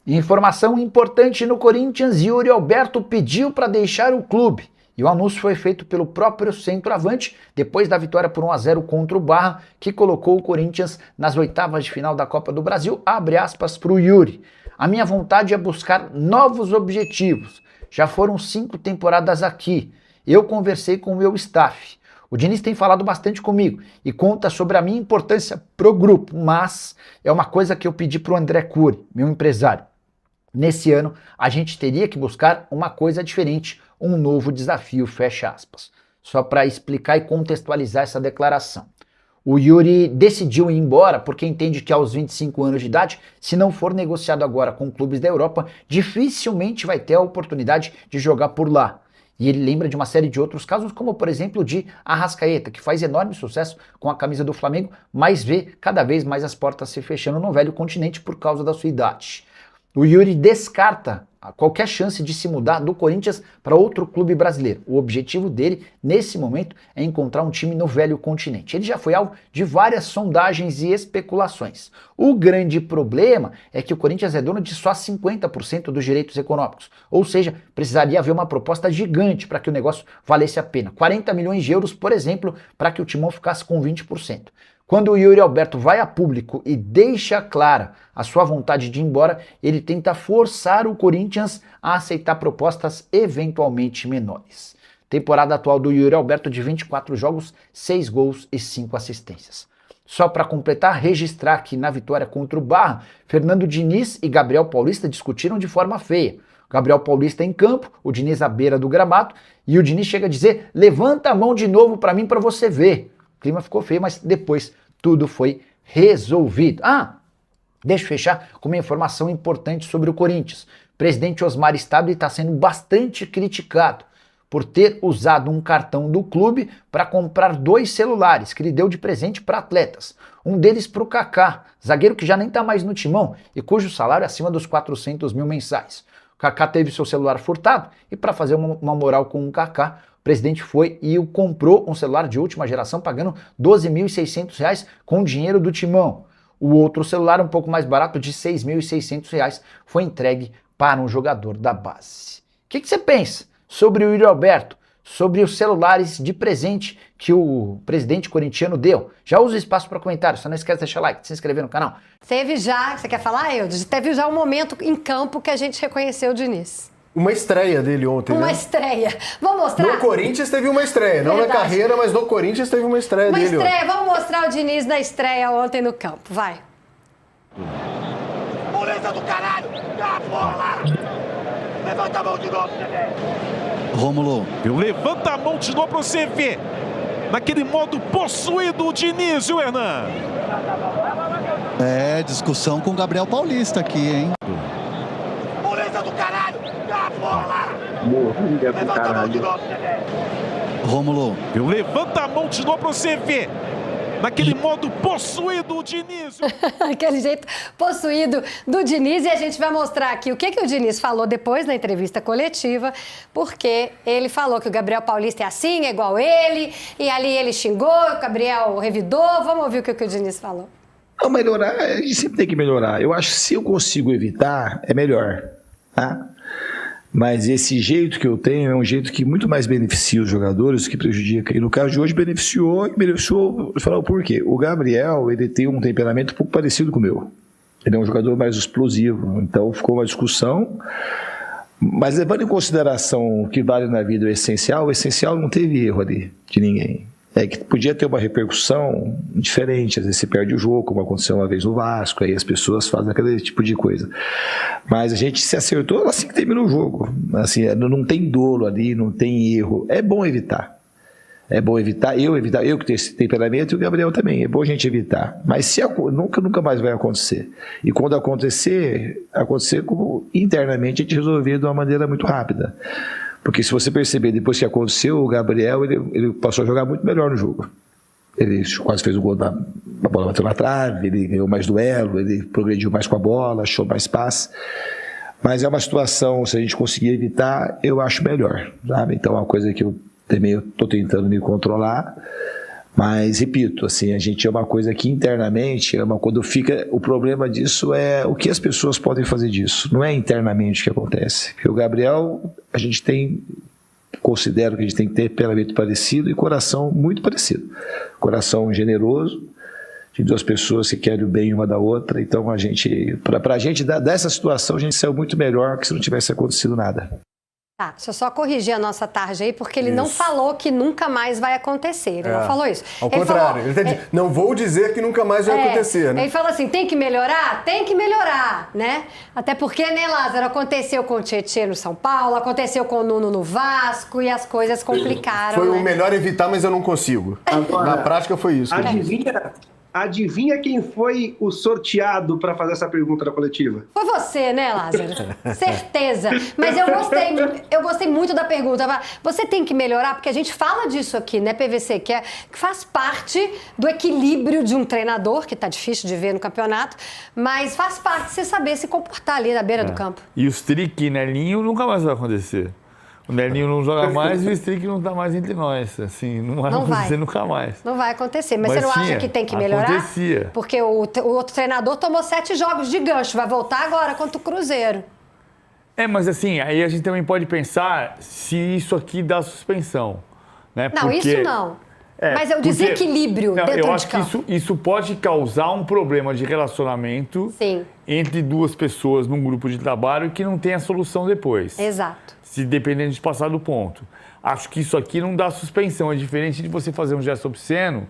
Informação importante no Corinthians: Yuri Alberto pediu para deixar o clube. E o anúncio foi feito pelo próprio centroavante, depois da vitória por 1-0 contra o Barra, que colocou o Corinthians nas oitavas de final da Copa do Brasil. Abre aspas para o Yuri. A minha vontade é buscar novos objetivos. Já foram 5 temporadas aqui. Eu conversei com o meu staff. O Diniz tem falado bastante comigo e conta sobre a minha importância pro grupo, mas é uma coisa que eu pedi pro André Cury, meu empresário. Nesse ano, a gente teria que buscar uma coisa diferente, um novo desafio, fecha aspas. Só para explicar e contextualizar essa declaração. O Yuri decidiu ir embora porque entende que aos 25 anos de idade, se não for negociado agora com clubes da Europa, dificilmente vai ter a oportunidade de jogar por lá. E ele lembra de uma série de outros casos, como por exemplo de Arrascaeta, que faz enorme sucesso com a camisa do Flamengo, mas vê cada vez mais as portas se fechando no velho continente por causa da sua idade. O Yuri descarta qualquer chance de se mudar do Corinthians para outro clube brasileiro. O objetivo dele, nesse momento, é encontrar um time no velho continente. Ele já foi alvo de várias sondagens e especulações. O grande problema é que o Corinthians é dono de só 50% dos direitos econômicos. Ou seja, precisaria haver uma proposta gigante para que o negócio valesse a pena. 40 milhões de euros, por exemplo, para que o Timão ficasse com 20%. Quando o Yuri Alberto vai a público e deixa clara a sua vontade de ir embora, ele tenta forçar o Corinthians a aceitar propostas eventualmente menores. Temporada atual do Yuri Alberto de 24 jogos, 6 gols e 5 assistências. Só para completar, registrar que na vitória contra o Barra, Fernando Diniz e Gabriel Paulista discutiram de forma feia. Gabriel Paulista em campo, o Diniz à beira do gramado, e o Diniz chega a dizer: levanta a mão de novo para mim para você ver. O clima ficou feio, mas depois tudo foi resolvido. Deixa eu fechar com uma informação importante sobre o Corinthians. O presidente Osmar Stabile está sendo bastante criticado por ter usado um cartão do clube para comprar 2 celulares que ele deu de presente para atletas. Um deles para o Kaká, zagueiro que já nem está mais no Timão e cujo salário é acima dos 400 mil mensais. O Kaká teve seu celular furtado e para fazer uma moral com o Kaká, o presidente foi e comprou um celular de última geração pagando R$ 12.600 com dinheiro do Timão. O outro celular, um pouco mais barato, de R$ 6.600, foi entregue para um jogador da base. O que você pensa sobre o Yuri Alberto, sobre os celulares de presente que o presidente corintiano deu? Já usa o espaço para comentários, só não esquece de deixar like, de se inscrever no canal. Teve já, você quer falar, Eudes? Teve já um momento em campo que a gente reconheceu o Diniz. Uma estreia dele ontem, Uma né? estreia. Vamos mostrar? No Corinthians teve uma estreia. Não na carreira, mas no Corinthians teve uma estreia dele. Uma estreia. Vamos mostrar o Diniz na estreia ontem no campo. Vai. Moleza do caralho! Dá a bola! Levanta a mão de novo, Rômulo. Levanta a mão de novo pra você ver. Naquele modo possuído o Diniz, o Hernan. É, discussão com o Gabriel Paulista aqui, hein? Moleza do caralho! Dá a bola! Levanta a mão de novo, Rômulo. Levanta a mão de novo pra você ver. Naquele modo possuído o Diniz. Aquele jeito possuído do Diniz. E a gente vai mostrar aqui o que o Diniz falou depois na entrevista coletiva, porque ele falou que o Gabriel Paulista é assim, é igual ele, e ali ele xingou, o Gabriel revidou. Vamos ouvir o que o Diniz falou. Não, melhorar, a gente sempre tem que melhorar. Eu acho que se eu consigo evitar, é melhor, tá? Mas esse jeito que eu tenho é um jeito que muito mais beneficia os jogadores que prejudica. E no caso de hoje beneficiou, vou falar por quê. O Gabriel, ele tem um temperamento um pouco parecido com o meu. Ele é um jogador mais explosivo, então ficou uma discussão. Mas levando em consideração o que vale na vida o essencial não teve erro ali de ninguém. É que podia ter uma repercussão diferente, às vezes você perde o jogo, como aconteceu uma vez no Vasco, aí as pessoas fazem aquele tipo de coisa. Mas a gente se acertou assim que terminou o jogo. Assim, não tem dolo ali, não tem erro. É bom evitar. É bom evitar, eu que tenho esse temperamento e o Gabriel também. É bom a gente evitar. Mas se nunca mais vai acontecer. E quando acontecer como internamente a gente resolver de uma maneira muito rápida. Porque se você perceber, depois que aconteceu, o Gabriel ele passou a jogar muito melhor no jogo. Ele quase fez o gol, a bola bateu na trave, ele ganhou mais duelo, ele progrediu mais com a bola, achou mais passe. Mas é uma situação, se a gente conseguir evitar, eu acho melhor, sabe? Então é uma coisa que eu também estou tentando me controlar, Mas, repito, assim, a gente é uma coisa que internamente, quando fica, o problema disso é o que as pessoas podem fazer disso, não é internamente o que acontece. Porque o Gabriel, considero que a gente tem que ter temperamento parecido e coração muito parecido. Coração generoso, de duas pessoas que querem o bem uma da outra, então pra gente, dessa situação, a gente saiu muito melhor que se não tivesse acontecido nada. Tá, deixa eu só corrigir a nossa tarde aí, porque ele não falou que nunca mais vai acontecer. Ele não falou isso. Ao contrário, ele tá dizendo, não vou dizer que nunca mais vai acontecer, né? Ele falou assim, tem que melhorar? Tem que melhorar, né? Até porque, né, Lázaro, aconteceu com o Tietê no São Paulo, aconteceu com o Nuno no Vasco e as coisas complicaram, Foi né? o melhor evitar, mas eu não consigo. Agora, na prática foi isso. Adivinha quem foi o sorteado para fazer essa pergunta na coletiva? Foi você, né, Lázaro? Certeza. Mas eu gostei muito da pergunta. Você tem que melhorar, porque a gente fala disso aqui, né, PVC, que faz parte do equilíbrio de um treinador, que tá difícil de ver no campeonato, mas faz parte você saber se comportar ali na beira do campo. E o Strick e Nelinho nunca mais vai acontecer. O Nelinho não joga mais e o Strick não tá mais entre nós. Assim, não vai acontecer nunca mais. Não vai acontecer. Mas você não acha que tem que melhorar? Acontecia. Porque o outro treinador tomou 7 jogos de gancho. Vai voltar agora contra o Cruzeiro. Mas assim, aí a gente também pode pensar se isso aqui dá suspensão. Né? Não, isso não. Mas é o desequilíbrio dentro de campo. Eu acho que isso pode causar um problema de relacionamento entre duas pessoas num grupo de trabalho que não tem a solução depois. Exato. Se dependendo de passar do ponto. Acho que isso aqui não dá suspensão. É diferente de você fazer um gesto obsceno.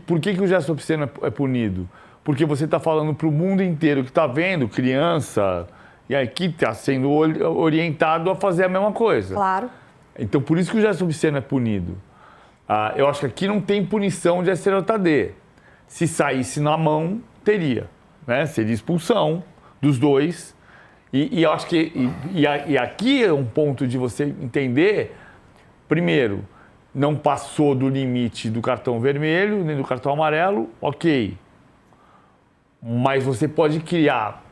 Por que o gesto obsceno é punido? Porque você está falando para o mundo inteiro que está vendo criança e aí que está sendo orientado a fazer a mesma coisa. Claro. Então, por isso que o gesto obsceno é punido. Eu acho que aqui não tem punição de STJD. Se saísse na mão, teria. Né? Seria expulsão dos dois. E eu acho que e aqui é um ponto de você entender, primeiro, não passou do limite do cartão vermelho, nem do cartão amarelo, ok. Mas você pode criar,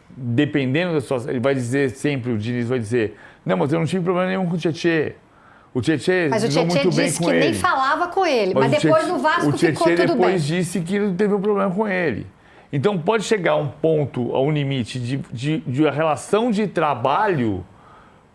dependendo da sua... Ele vai dizer sempre, o Diniz vai dizer, não, mas eu não tive problema nenhum com o Tietê. O Tietê Mas o Tietê disse que nem falava com ele, mas depois no Vasco ficou tudo bem. O Tietê depois disse que não teve um problema com ele. Então, pode chegar a um ponto, a um limite de a relação de trabalho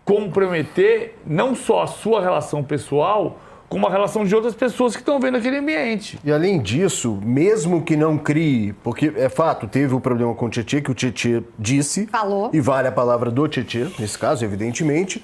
comprometer não só a sua relação pessoal, como a relação de outras pessoas que estão vendo aquele ambiente. E além disso, mesmo que não crie, porque é fato, teve um problema com o Tietê, que o Tietê disse, falou, e vale a palavra do Tietê, nesse caso, evidentemente,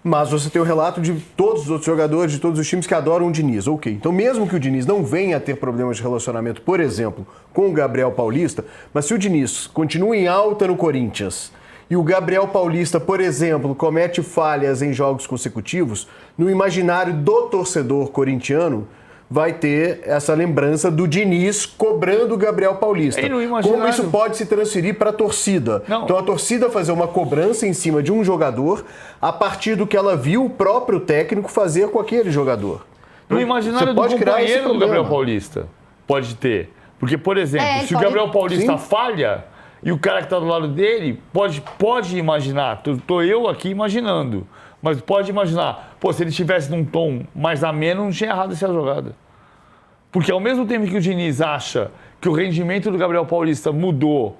mas você tem o relato de todos os outros jogadores, de todos os times que adoram o Diniz. Ok, então mesmo que o Diniz não venha a ter problemas de relacionamento, por exemplo, com o Gabriel Paulista, mas se o Diniz continua em alta no Corinthians e o Gabriel Paulista, por exemplo, comete falhas em jogos consecutivos, no imaginário do torcedor corintiano vai ter essa lembrança do Diniz cobrando o Gabriel Paulista. Como isso pode se transferir para a torcida? Não. Então a torcida fazer uma cobrança em cima de um jogador a partir do que ela viu o próprio técnico fazer com aquele jogador. No imaginário do companheiro do Gabriel Paulista pode ter. Porque, por exemplo, se o Gabriel Paulista falha e o cara que está do lado dele pode imaginar, estou eu aqui imaginando, mas pode imaginar, se ele estivesse num tom mais ameno, não tinha errado essa jogada. Porque ao mesmo tempo que o Diniz acha que o rendimento do Gabriel Paulista mudou,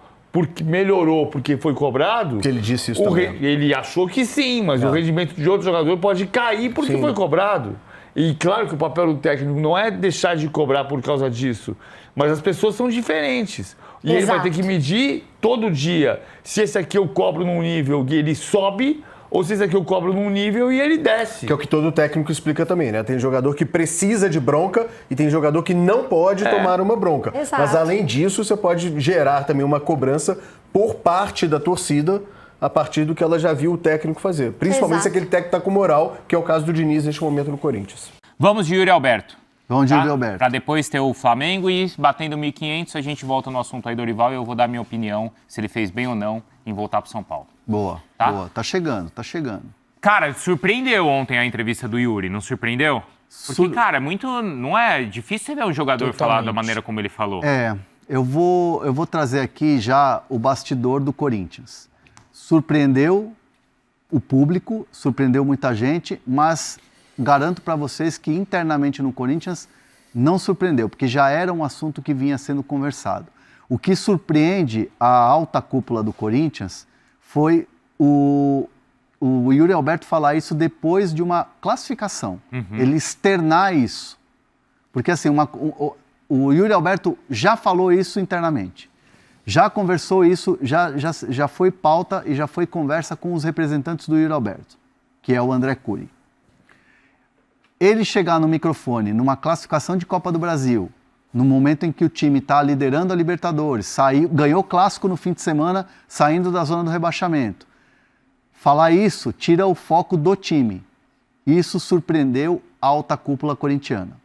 melhorou porque foi cobrado... Que ele disse isso também. Ele achou que sim, mas o rendimento de outro jogador pode cair porque foi cobrado. E claro que o papel do técnico não é deixar de cobrar por causa disso, mas as pessoas são diferentes. E ele vai ter que medir todo dia se esse aqui eu cobro num nível e ele sobe, ou se esse aqui eu cobro num nível e ele desce. Que é o que todo técnico explica também, né? Tem jogador que precisa de bronca e tem jogador que não pode tomar uma bronca. Exato. Mas além disso, você pode gerar também uma cobrança por parte da torcida a partir do que ela já viu o técnico fazer. Principalmente se aquele técnico está com moral, que é o caso do Diniz neste momento no Corinthians. Vamos de Yuri Alberto. Vamos de Yuri Alberto. Para depois ter o Flamengo e batendo 1.500, a gente volta no assunto aí do Dorival e eu vou dar minha opinião se ele fez bem ou não em voltar para São Paulo. Boa, tá? Boa. Tá chegando. Cara, surpreendeu ontem a entrevista do Yuri, não surpreendeu? Porque, cara, não é difícil você ver um jogador falar da maneira como ele falou. Eu vou trazer aqui já o bastidor do Corinthians. Surpreendeu o público, surpreendeu muita gente, mas garanto para vocês que internamente no Corinthians Não surpreendeu, porque já era um assunto que vinha sendo conversado. O que surpreende a alta cúpula do Corinthians foi o Yuri Alberto falar isso depois de uma classificação. Ele externar isso. Porque assim, o Yuri Alberto já falou isso internamente. Já conversou isso, já foi pauta e já foi conversa com os representantes do Yuri Alberto, que é o André Cury. Ele chegar no microfone, numa classificação de Copa do Brasil, no momento em que o time está liderando a Libertadores, ganhou o Clássico no fim de semana, saindo da zona do rebaixamento. Falar isso tira o foco do time. Isso surpreendeu a alta cúpula corintiana.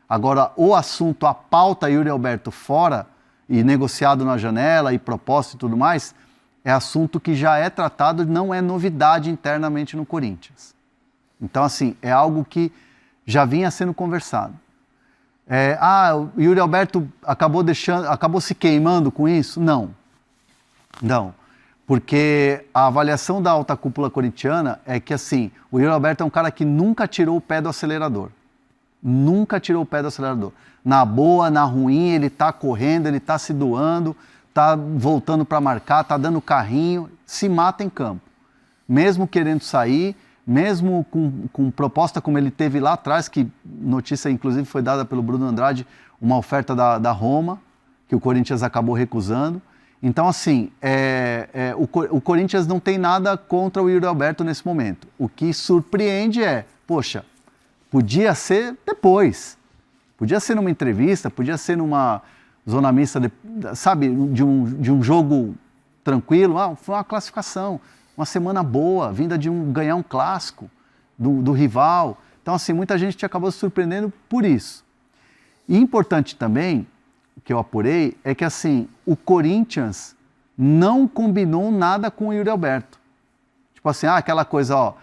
Agora, o assunto, a pauta Yuri Alberto fora e negociado na janela e proposta e tudo mais, é assunto que já é tratado, não é novidade internamente no Corinthians. Então, assim, é algo que já vinha sendo conversado. O Yuri Alberto acabou se queimando com isso? Não. Porque a avaliação da alta cúpula corintiana é que, assim, o Yuri Alberto é um cara que nunca tirou o pé do acelerador. Nunca tirou o pé do acelerador. Na boa, na ruim, ele tá correndo, ele tá se doando, tá voltando para marcar, tá dando carrinho, se mata em campo. Mesmo querendo sair, mesmo com proposta como ele teve lá atrás, que notícia inclusive foi dada pelo Bruno Andrade, uma oferta da Roma, que o Corinthians acabou recusando. Então, assim, o Corinthians não tem nada contra o Yuri Alberto nesse momento. O que surpreende poxa, podia ser depois. Podia ser numa entrevista, podia ser numa zona mista, sabe, de um jogo tranquilo. Foi uma classificação, uma semana boa, vinda de ganhar um clássico do rival. Então, assim, muita gente acabou se surpreendendo por isso. E importante também, que eu apurei, é que, assim, o Corinthians não combinou nada com o Yuri Alberto. Tipo assim, aquela coisa,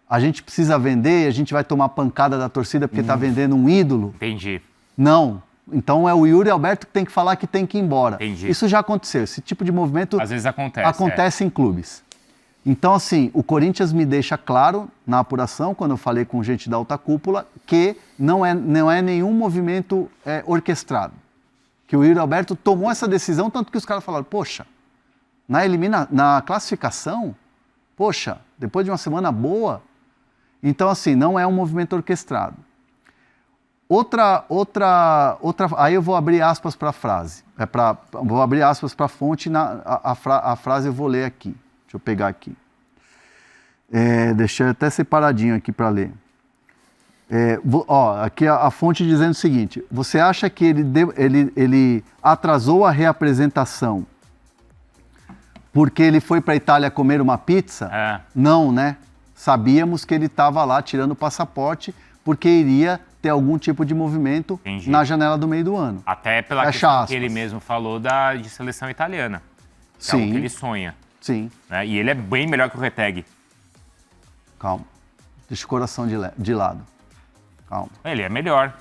a gente precisa vender, a gente vai tomar pancada da torcida porque está vendendo um ídolo. Entendi. Não. Então é o Yuri Alberto que tem que falar que tem que ir embora. Entendi. Isso já aconteceu. Esse tipo de movimento às vezes acontece em clubes. Então, assim, o Corinthians me deixa claro na apuração, quando eu falei com gente da alta cúpula, que não é nenhum movimento orquestrado. Que o Yuri Alberto tomou essa decisão, tanto que os caras falaram, poxa, na classificação, poxa, depois de uma semana boa. Então, assim, não é um movimento orquestrado. Aí eu vou abrir aspas para a frase. Vou abrir aspas para a fonte, a frase eu vou ler aqui. Deixa eu pegar aqui. Deixei até separadinho aqui para ler. Aqui a fonte dizendo o seguinte: você acha que ele atrasou a reapresentação porque ele foi para a Itália comer uma pizza? Não, né? Sabíamos que ele estava lá tirando o passaporte porque iria ter algum tipo de movimento na janela do meio do ano. Até pela questão que ele mesmo falou de seleção italiana. É o que ele sonha. Sim. Né? E ele é bem melhor que o Retegui. Calma. Deixa o coração de lado. Calma. Ele é melhor.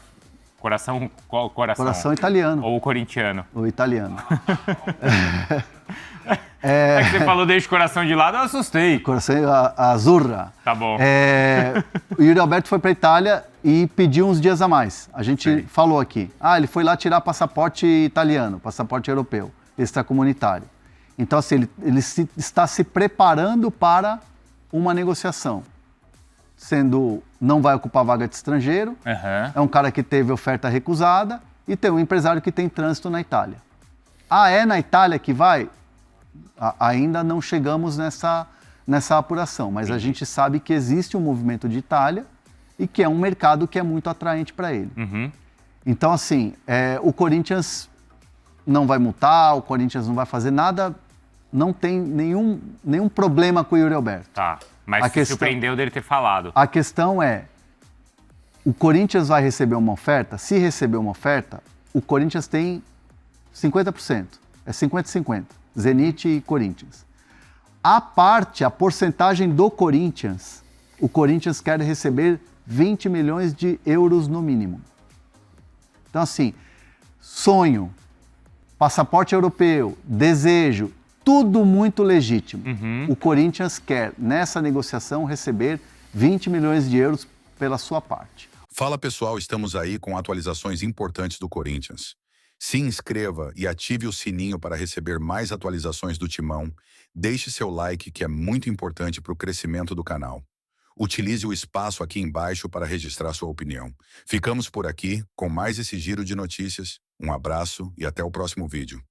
Qual coração? Coração italiano. Ou corintiano? O italiano. É que você falou deixa o coração de lado, eu assustei. Coração azurra. Tá bom. O Yuri Alberto foi para a Itália e pediu uns dias a mais. A gente falou aqui. Ele foi lá tirar passaporte italiano, passaporte europeu, extracomunitário. Então, assim, ele está se preparando para uma negociação. Não vai ocupar vaga de estrangeiro, é um cara que teve oferta recusada e tem um empresário que tem trânsito na Itália. É na Itália que vai? Ainda não chegamos nessa apuração, mas a gente sabe que existe um movimento de Itália e que é um mercado que é muito atraente para ele. Então, assim, o Corinthians não vai multar, o Corinthians não vai fazer nada, não tem nenhum problema com o Yuri Alberto. Tá, mas se surpreendeu dele ter falado. A questão é, o Corinthians vai receber uma oferta? Se receber uma oferta, o Corinthians tem 50%. É 50-50. Zenit e Corinthians. A porcentagem do Corinthians, o Corinthians quer receber 20 milhões de euros no mínimo. Então, assim, sonho, passaporte europeu, desejo, tudo muito legítimo. O Corinthians quer, nessa negociação, receber 20 milhões de euros pela sua parte. Fala pessoal, estamos aí com atualizações importantes do Corinthians. Se inscreva e ative o sininho para receber mais atualizações do Timão. Deixe seu like, que é muito importante para o crescimento do canal. Utilize o espaço aqui embaixo para registrar sua opinião. Ficamos por aqui com mais esse giro de notícias. Um abraço e até o próximo vídeo.